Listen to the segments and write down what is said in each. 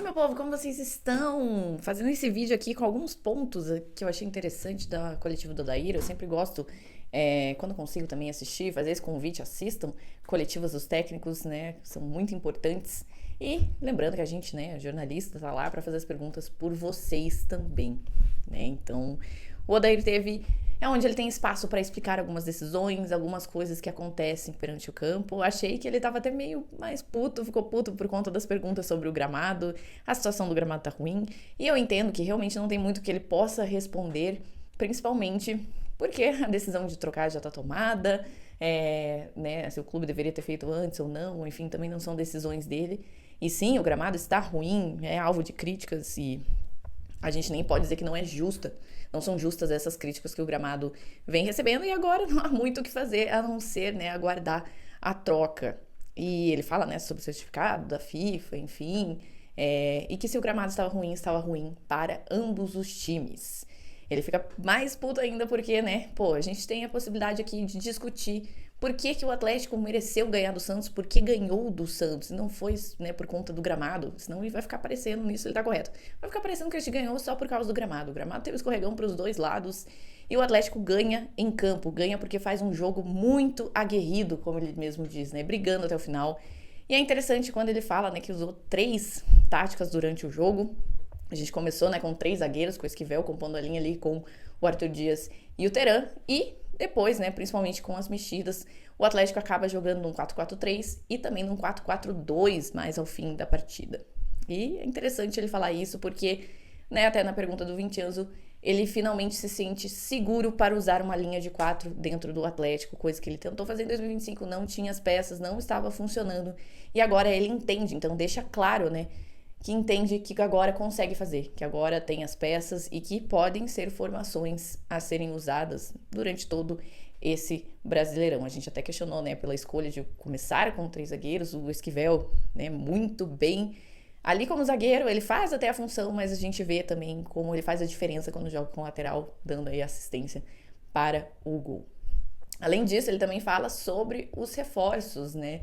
meu povo, como vocês estão? Fazendo esse vídeo aqui com alguns pontos que eu achei interessante da coletiva do Odair. Eu sempre gosto, quando consigo também assistir, fazer esse convite, assistam coletivas dos técnicos, né? São muito importantes. E lembrando que a gente, né, jornalista, tá lá para fazer as perguntas por vocês também, né? Então, o Odair é onde ele tem espaço para explicar algumas decisões, algumas coisas que acontecem perante o campo. Achei que ele estava até meio mais puto, ficou puto por conta das perguntas sobre o gramado, a situação do gramado tá ruim, e eu entendo que realmente não tem muito que ele possa responder, principalmente porque a decisão de trocar já tá tomada, né, se o clube deveria ter feito antes ou não, enfim, também não são decisões dele. E sim, o gramado está ruim, é alvo de críticas e a gente nem pode dizer que não é justa. Não são justas essas críticas que o gramado vem recebendo e agora não há muito o que fazer a não ser, né, aguardar a troca. E ele fala, né, sobre o certificado da FIFA, enfim, e que se o gramado estava ruim para ambos os times. Ele fica mais puto ainda porque, né, pô, a gente tem a possibilidade aqui de discutir por que o Atlético mereceu ganhar do Santos, por que ganhou do Santos, e não foi, né, por conta do gramado, senão ele vai ficar parecendo nisso, ele tá correto. Vai ficar parecendo que a gente ganhou só por causa do gramado. O gramado teve escorregão pros dois lados, e o Atlético ganha em campo, ganha porque faz um jogo muito aguerrido, como ele mesmo diz, né, brigando até o final. E é interessante quando ele fala, né, que usou 3 táticas durante o jogo. A gente começou, né, com 3 zagueiros, com o Esquivel compondo a linha ali com o Arthur Dias e o Teran, e depois, né, principalmente com as mexidas, o Atlético acaba jogando num 4-4-3 e também num 4-4-2 mais ao fim da partida. E é interessante ele falar isso porque, né, até na pergunta do Vincenzo, ele finalmente se sente seguro para usar uma linha de 4 dentro do Atlético, coisa que ele tentou fazer em 2025, não tinha as peças, não estava funcionando, e agora ele entende, então deixa claro, né, que entende que agora consegue fazer, que agora tem as peças e que podem ser formações a serem usadas durante todo esse Brasileirão. A gente até questionou, né, pela escolha de começar com 3 zagueiros, o Esquivel, né, muito bem. Ali como zagueiro, ele faz até a função, mas a gente vê também como ele faz a diferença quando joga com lateral, dando aí assistência para o gol. Além disso, ele também fala sobre os reforços, né?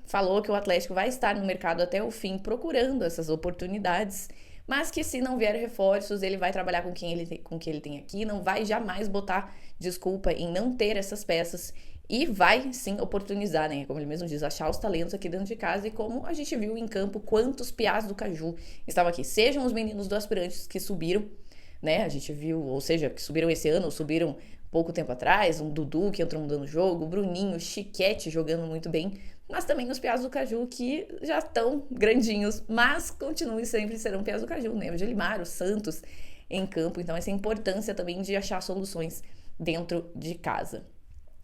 Falou que o Atlético vai estar no mercado até o fim procurando essas oportunidades, mas que se não vier reforços, ele vai trabalhar com que ele tem aqui, não vai jamais botar desculpa em não ter essas peças e vai sim oportunizar, né? Como ele mesmo diz, achar os talentos aqui dentro de casa e como a gente viu em campo quantos piás do Caju estavam aqui, sejam os meninos do Aspirantes que subiram, né? A gente viu, ou seja, que subiram esse ano, ou subiram pouco tempo atrás, um Dudu que entrou mudando o jogo, o Bruninho, Chiquete jogando muito bem, mas também os piás do Caju que já estão grandinhos, mas continuam e sempre serão piás do Caju, né? O Gelimar, o Santos em campo, então essa importância também de achar soluções dentro de casa.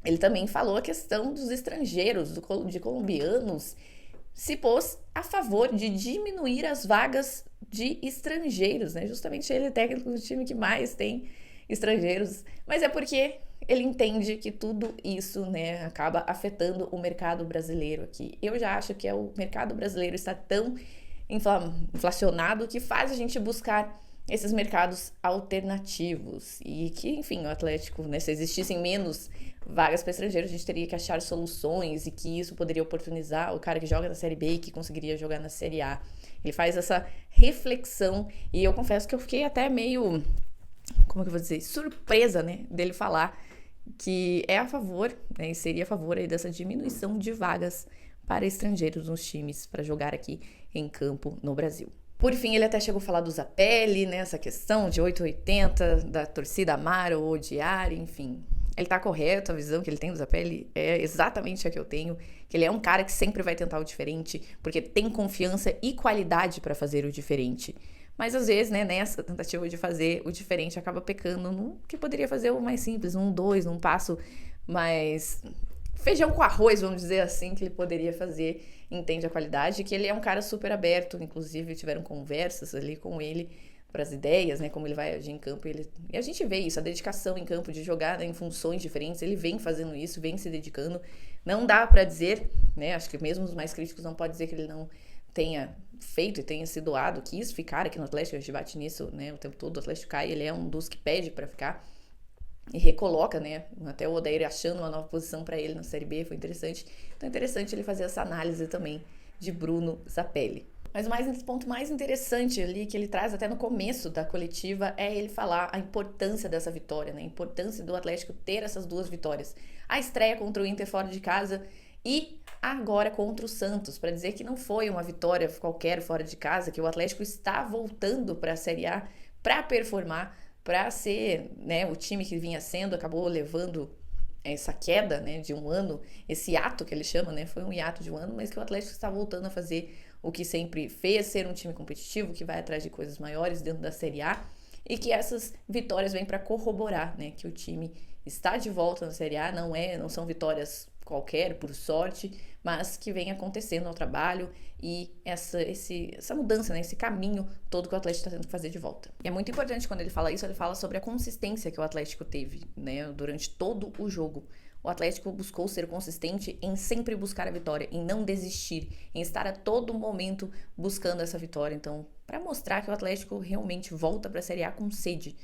Ele também falou a questão dos estrangeiros, de colombianos, se pôs a favor de diminuir as vagas de estrangeiros, né? Justamente ele é técnico do time que mais tem estrangeiros, mas é porque ele entende que tudo isso, né, acaba afetando o mercado brasileiro aqui. Eu já acho que o mercado brasileiro está tão inflacionado que faz a gente buscar esses mercados alternativos e que, enfim, o Atlético, né, se existissem menos vagas para estrangeiros, a gente teria que achar soluções e que isso poderia oportunizar o cara que joga na Série B e que conseguiria jogar na Série A. Ele faz essa reflexão e eu confesso que eu fiquei até meio, como é que eu vou dizer, surpresa, né, dele falar que é a favor, né, e seria a favor aí dessa diminuição de vagas para estrangeiros nos times para jogar aqui em campo no Brasil. Por fim, ele até chegou a falar do Zapelli, né, essa questão de 880, da torcida amar ou odiar, enfim. Ele tá correto, a visão que ele tem do Zapelli é exatamente a que eu tenho, que ele é um cara que sempre vai tentar o diferente, porque tem confiança e qualidade para fazer o diferente. Mas às vezes, né, nessa tentativa de fazer o diferente, acaba pecando no que poderia fazer o mais simples, num passo mais feijão com arroz, vamos dizer assim, que ele poderia fazer, entende a qualidade, que ele é um cara super aberto, inclusive tiveram conversas ali com ele para as ideias, né, como ele vai agir em campo, e a gente vê isso, a dedicação em campo de jogar, né, em funções diferentes, ele vem fazendo isso, vem se dedicando, não dá para dizer, né, acho que mesmo os mais críticos não podem dizer que ele não tenha feito e tenha se doado, quis ficar aqui no Atlético, a gente bate nisso, né, o tempo todo, o Atlético cai, ele é um dos que pede para ficar, e recoloca, né, até o Odair achando uma nova posição para ele na Série B, foi interessante. Então é interessante ele fazer essa análise também de Bruno Zapelli. Mas o ponto mais interessante ali, que ele traz até no começo da coletiva, é ele falar a importância dessa vitória, né? A importância do Atlético ter essas duas vitórias. A estreia contra o Inter fora de casa e agora contra o Santos, para dizer que não foi uma vitória qualquer fora de casa, que o Atlético está voltando para a Série A para performar, para ser, né, o time que vinha sendo, acabou levando essa queda, né, de um ano, esse hiato que ele chama, né, foi um hiato de um ano, mas que o Atlético está voltando a fazer o que sempre fez, ser um time competitivo, que vai atrás de coisas maiores dentro da Série A, e que essas vitórias vêm para corroborar, né, que o time está de volta na Série A, não são vitórias qualquer, por sorte, mas que vem acontecendo ao trabalho e essa mudança, né, esse caminho todo que o Atlético está tendo que fazer de volta. E é muito importante quando ele fala isso, ele fala sobre a consistência que o Atlético teve, né, durante todo o jogo. O Atlético buscou ser consistente em sempre buscar a vitória, em não desistir, em estar a todo momento buscando essa vitória. Então, para mostrar que o Atlético realmente volta para a Série A com sede,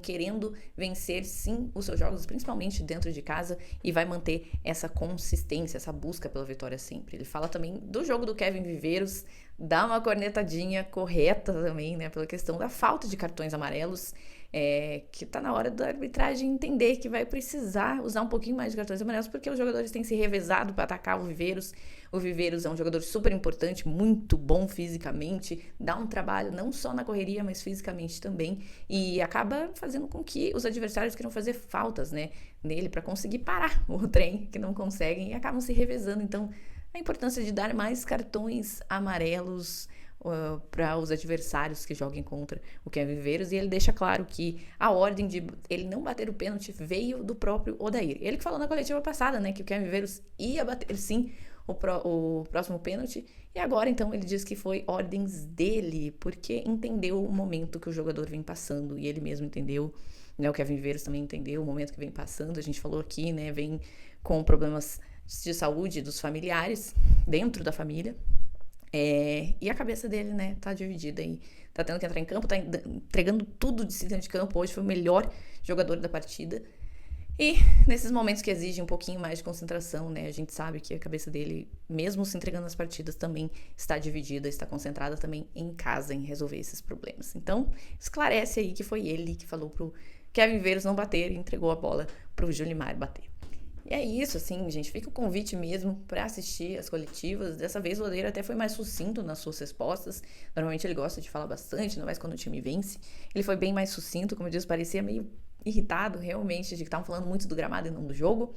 querendo vencer sim os seus jogos, principalmente dentro de casa, e vai manter essa consistência, essa busca pela vitória sempre. Ele fala também do jogo do Kevin Viveiros, dá uma cornetadinha correta também, né, pela questão da falta de cartões amarelos, que tá na hora da arbitragem entender que vai precisar usar um pouquinho mais de cartões amarelos, porque os jogadores têm se revezado para atacar o Viveiros. O Viveiros é um jogador super importante, muito bom fisicamente, dá um trabalho não só na correria, mas fisicamente também, e acaba fazendo com que os adversários queiram fazer faltas, né, nele para conseguir parar o trem, que não conseguem, e acabam se revezando. Então, a importância de dar mais cartões amarelos para os adversários que joguem contra o Kevin Viveiros, e ele deixa claro que a ordem de ele não bater o pênalti veio do próprio Odair. Ele que falou na coletiva passada, né, que o Kevin Viveiros ia bater sim o próximo pênalti, e agora então ele diz que foi ordens dele, porque entendeu o momento que o jogador vem passando, e ele mesmo entendeu, né, o Kevin Viveiros também entendeu o momento que vem passando. A gente falou aqui, né, vem com problemas de saúde dos familiares, dentro da família, e a cabeça dele, né, tá dividida aí. Tá tendo que entrar em campo, tá entregando tudo de si dentro de campo. Hoje foi o melhor jogador da partida. E nesses momentos que exigem um pouquinho mais de concentração, né, a gente sabe que a cabeça dele, mesmo se entregando nas partidas, também está dividida, está concentrada também em casa, em resolver esses problemas. Então, esclarece aí que foi ele que falou pro Kevin Viveiros não bater e entregou a bola pro Julimar bater. E é isso, assim, gente, fica o convite mesmo para assistir as coletivas. Dessa vez o Odair até foi mais sucinto nas suas respostas. Normalmente ele gosta de falar bastante, não mais quando o time vence. Ele foi bem mais sucinto, como eu disse, parecia meio irritado realmente de que estavam falando muito do gramado e não do jogo.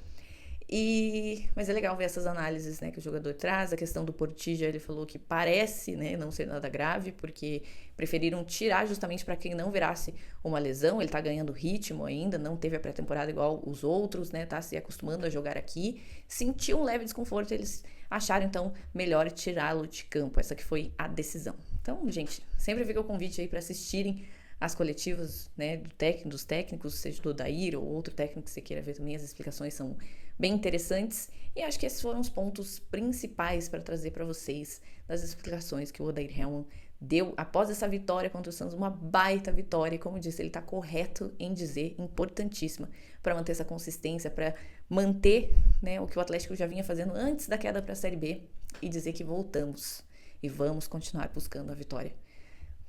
Mas é legal ver essas análises, né, que o jogador traz. A questão do Portilla, ele falou que parece, né, não ser nada grave, porque preferiram tirar justamente para quem não virasse uma lesão. Ele tá ganhando ritmo ainda, não teve a pré-temporada igual os outros, né, tá se acostumando a jogar aqui. Sentiu um leve desconforto, eles acharam então melhor tirá-lo de campo. Essa que foi a decisão. Então, gente, sempre fica o convite aí para assistirem as coletivas, né, dos técnicos, seja do Odair ou outro técnico que você queira ver também. As explicações são bem interessantes, e acho que esses foram os pontos principais para trazer para vocês das explicações que o Odair Hellmann deu após essa vitória contra o Santos, uma baita vitória. E como disse, ele está correto em dizer, importantíssima para manter essa consistência, para manter, né, o que o Atlético já vinha fazendo antes da queda para a Série B, e dizer que voltamos e vamos continuar buscando a vitória.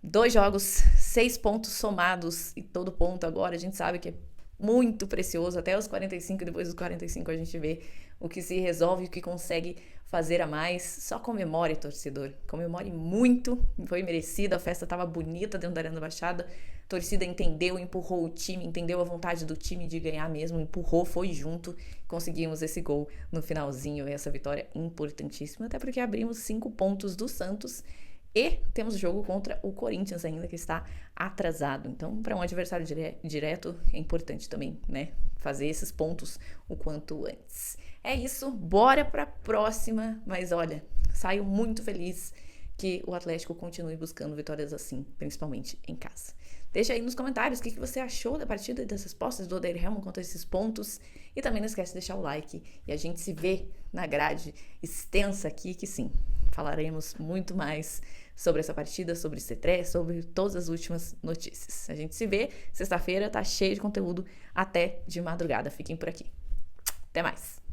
2 jogos, 6 pontos somados, e todo ponto agora a gente sabe que é muito precioso, até os 45, e depois dos 45 a gente vê o que se resolve, o que consegue fazer a mais. Só comemore, torcedor, comemore muito, foi merecido, a festa estava bonita dentro da Arena da Baixada, a torcida entendeu, empurrou o time, entendeu a vontade do time de ganhar mesmo, empurrou, foi junto, conseguimos esse gol no finalzinho, essa vitória importantíssima, até porque abrimos 5 pontos do Santos. E temos jogo contra o Corinthians ainda, que está atrasado. Então, para um adversário direto, é importante também, né, fazer esses pontos o quanto antes. É isso, bora para a próxima. Mas olha, saio muito feliz que o Atlético continue buscando vitórias assim, principalmente em casa. Deixa aí nos comentários o que você achou da partida e das respostas do Odair Hellmann quanto a esses pontos. E também não esquece de deixar o like. E a gente se vê na grade extensa aqui, que sim, falaremos muito mais sobre essa partida, sobre C3, sobre todas as últimas notícias. A gente se vê sexta-feira, tá cheio de conteúdo até de madrugada. Fiquem por aqui. Até mais!